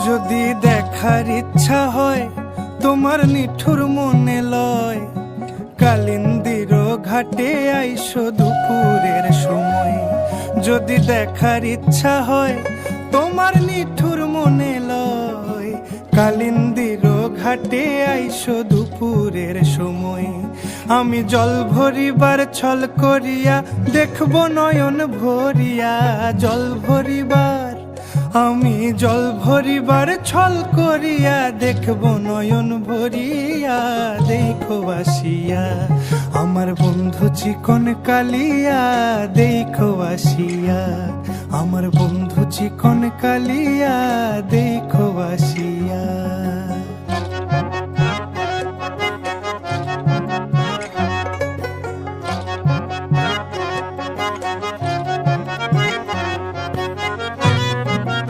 যদি দেখার ইচ্ছা হয় তোমার নিঠুর মনে লয়, কালিন্দির ঘাটে আইসো দুপুরের সময়। যদি দেখার ইচ্ছা হয় তোমার নিঠুর মনে লয়, কালিন্দির ঘাটে আইসো দুপুরের সময়। আমি জল ভরিবার ছল করিয়া দেখব নয়ন ভরিয়া, জল ভরিবার আমি জল ভরিবার ছল করিয়া দেখব নয়ন ভরিয়া। দেখো আসিয়া আমার বন্ধু চিকন কালিয়া, দেখো আসিয়া আমার বন্ধু চিকন কালিয়া, দেখো আসিয়া।